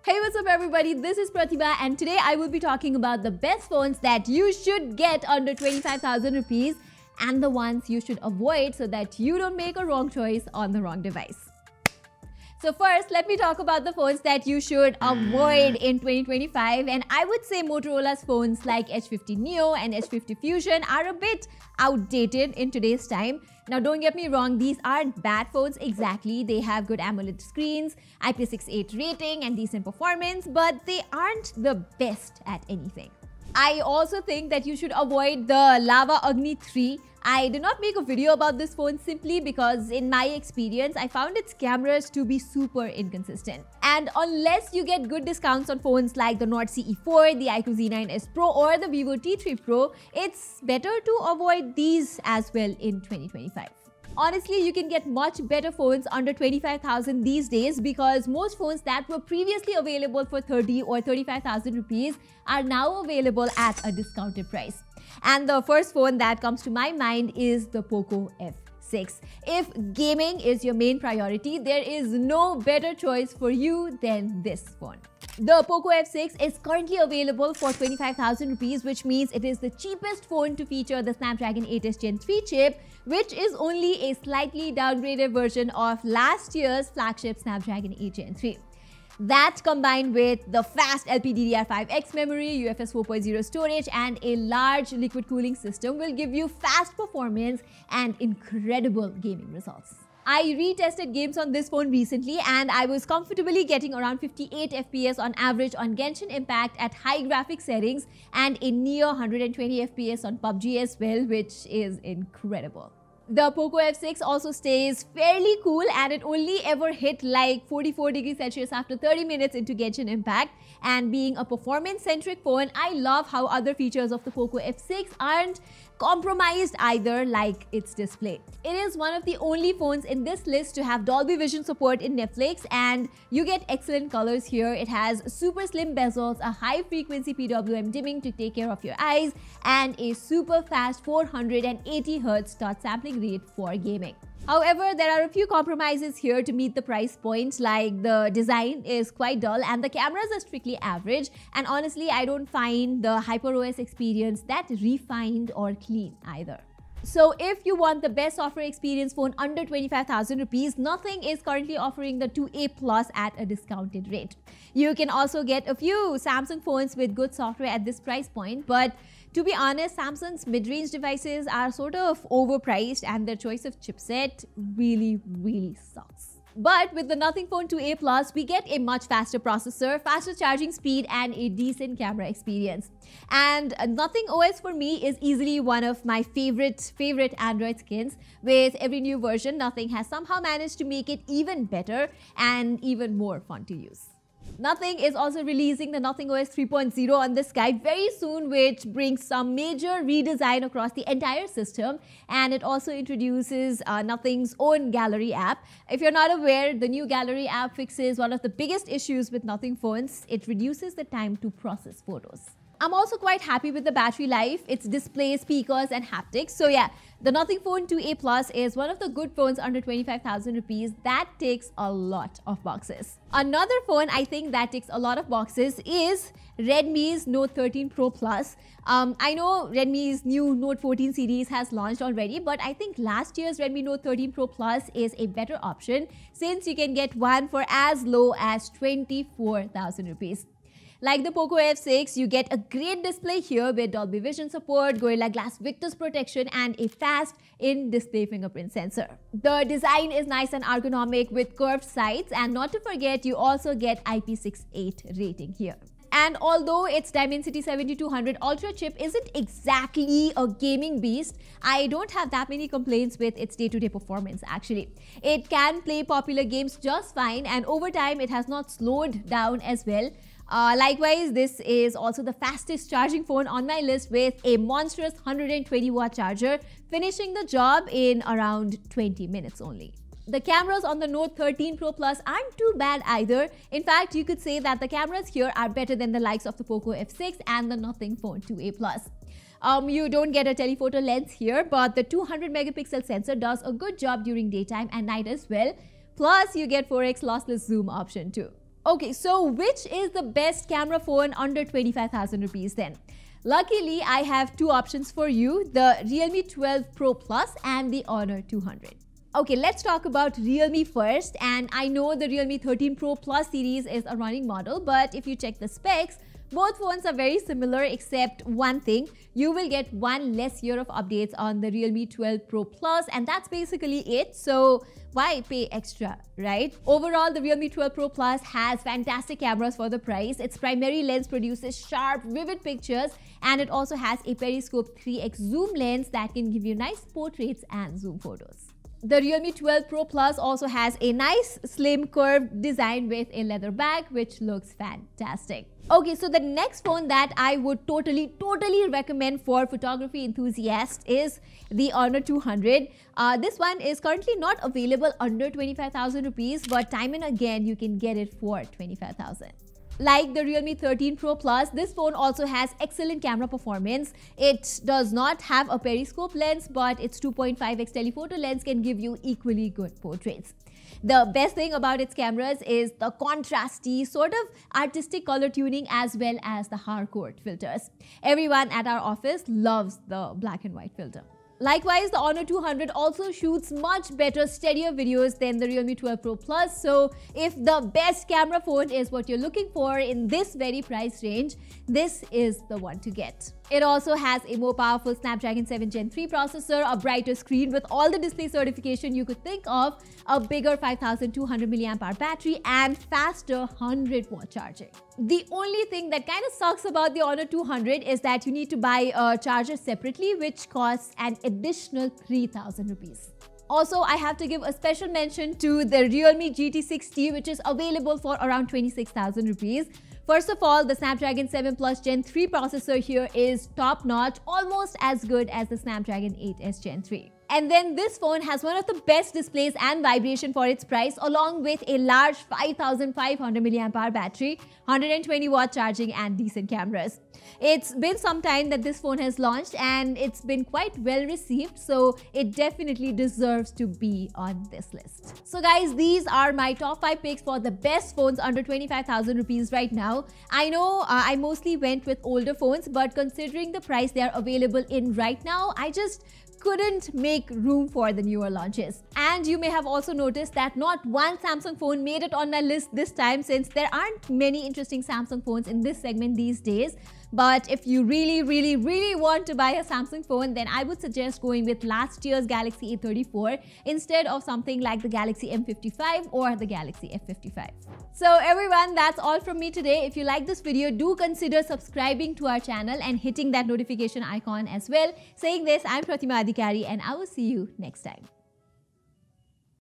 Hey, what's up everybody? This is Pratima and today I will be talking about the best phones that you should get under 25,000 rupees and the ones you should avoid so that you don't make a wrong choice on the wrong device. So first, let me talk about the phones that you should avoid in 2025, and I would say Motorola's phones like H50 Neo and H50 Fusion are a bit outdated in today's time. Now don't get me wrong, these aren't bad phones exactly. They have good AMOLED screens, IP68 rating and decent performance, but they aren't the best at anything. I also think that you should avoid the Lava Agni 3. I did not make a video about this phone simply because in my experience, I found its cameras to be super inconsistent. And unless you get good discounts on phones like the Nord CE4, the iQOO Z9S Pro or the Vivo T3 Pro, it's better to avoid these as well in 2025. Honestly, you can get much better phones under 25,000 these days because most phones that were previously available for 30 or 35,000 rupees are now available at a discounted price. And the first phone that comes to my mind is the Poco F6. If gaming is your main priority, there is no better choice for you than this phone. The Poco F6 is currently available for 25,000 rupees, which means it is the cheapest phone to feature the Snapdragon 8s Gen 3 chip, which is only a slightly downgraded version of last year's flagship Snapdragon 8 Gen 3. That combined with the fast LPDDR5X memory, UFS 4.0 storage and a large liquid cooling system will give you fast performance and incredible gaming results. I retested games on this phone recently and I was comfortably getting around 58 FPS on average on Genshin Impact at high graphic settings and a near 120 FPS on PUBG as well, which is incredible. The Poco F6 also stays fairly cool and it only ever hit like 44 degrees Celsius after 30 minutes into Genshin Impact. And being a performance-centric phone, I love how other features of the Poco F6 aren't compromised either, like its display. It is one of the only phones in this list to have Dolby Vision support in Netflix and you get excellent colors here. It has super slim bezels, a high-frequency PWM dimming to take care of your eyes, and a super fast 480Hz touch sampling rate for gaming. However, there are a few compromises here to meet the price point, like the design is quite dull and the cameras are strictly average, and honestly I don't find the HyperOS experience that refined or clean either. So if you want the best software experience phone under 25,000 rupees, Nothing is currently offering the 2A Plus at a discounted rate. You can also get a few Samsung phones with good software at this price point, but to be honest, Samsung's mid-range devices are sort of overpriced and their choice of chipset really sucks. But with the Nothing Phone 2A Plus, we get a much faster processor, faster charging speed and a decent camera experience. And Nothing OS for me is easily one of my favorite Android skins. With every new version, Nothing has somehow managed to make it even better and even more fun to use. Nothing is also releasing the Nothing OS 3.0 on this guide very soon, which brings some major redesign across the entire system, and it also introduces Nothing's own gallery app. If you're not aware, the new gallery app fixes one of the biggest issues with Nothing phones. It reduces the time to process photos. I'm also quite happy with the battery life, its display, speakers and haptics. So yeah, the Nothing Phone 2A Plus is one of the good phones under 25,000 rupees that ticks a lot of boxes. Another phone I think that ticks a lot of boxes is Redmi's Note 13 Pro Plus. I know Redmi's new Note 14 series has launched already, but I think last year's Redmi Note 13 Pro Plus is a better option since you can get one for as low as 24,000 rupees. Like the Poco F6, you get a great display here with Dolby Vision support, Gorilla Glass Victus protection and a fast in-display fingerprint sensor. The design is nice and ergonomic with curved sides, and not to forget, you also get IP68 rating here. And although its Dimensity 7200 Ultra chip isn't exactly a gaming beast, I don't have that many complaints with its day-to-day performance actually. It can play popular games just fine, and over time it has not slowed down as well. Likewise, this is also the fastest charging phone on my list with a monstrous 120 watt charger, finishing the job in around 20 minutes only. The cameras on the Note 13 Pro Plus aren't too bad either. In fact, you could say that the cameras here are better than the likes of the Poco F6 and the Nothing Phone 2A Plus. You don't get a telephoto lens here, but the 200 megapixel sensor does a good job during daytime and night as well. Plus, you get 4x lossless zoom option too. Okay, so which is the best camera phone under 25,000 rupees then? Luckily, I have two options for you, the Realme 12 Pro Plus and the Honor 200. Okay, let's talk about Realme first. And I know the Realme 13 Pro Plus series is a running model, but if you check the specs, both phones are very similar except one thing. You will get one less year of updates on the Realme 12 Pro Plus, and that's basically it. So why pay extra, right? Overall, the Realme 12 Pro Plus has fantastic cameras for the price. Its primary lens produces sharp, vivid pictures, and it also has a periscope 3x zoom lens that can give you nice portraits and zoom photos. The Realme 12 Pro Plus also has a nice slim curved design with a leather bag, which looks fantastic. Okay, so the next phone that I would totally recommend for photography enthusiasts is the Honor 200. This one is currently not available under 25,000 rupees, but time and again you can get it for 25,000. Like the Realme 13 Pro Plus, this phone also has excellent camera performance. It does not have a periscope lens, but its 2.5x telephoto lens can give you equally good portraits. The best thing about its cameras is the contrasty, sort of artistic color tuning as well as the hardcore filters. Everyone at our office loves the black and white filter. Likewise, the Honor 200 also shoots much better, steadier videos than the Realme 12 Pro Plus. So if the best camera phone is what you're looking for in this very price range, this is the one to get. It also has a more powerful Snapdragon 7 Gen 3 processor, a brighter screen with all the display certification you could think of, a bigger 5200 mAh battery, and faster 100-watt charging. The only thing that kind of sucks about the Honor 200 is that you need to buy a charger separately, which costs an additional 3,000 rupees. Also, I have to give a special mention to the Realme GT60, which is available for around 26,000 rupees. First of all, the Snapdragon 7 Plus Gen 3 processor here is top-notch, almost as good as the Snapdragon 8S Gen 3. And then this phone has one of the best displays and vibration for its price, along with a large 5500 mAh battery, 120-watt charging, and decent cameras. It's been some time that this phone has launched and it's been quite well received, so it definitely deserves to be on this list. So guys, these are my top 5 picks for the best phones under 25,000 rupees right now. I know I mostly went with older phones, but considering the price they are available in right now, I just couldn't make room for the newer launches. And you may have also noticed that not one Samsung phone made it on my list this time, since there aren't many interesting Samsung phones in this segment these days. But if you really want to buy a Samsung phone, then I would suggest going with last year's Galaxy A34 instead of something like the Galaxy M55 or the Galaxy F55. So everyone, that's all from me today. If you like this video, do consider subscribing to our channel and hitting that notification icon as well. Saying this, I'm Pratima and I will see you next time.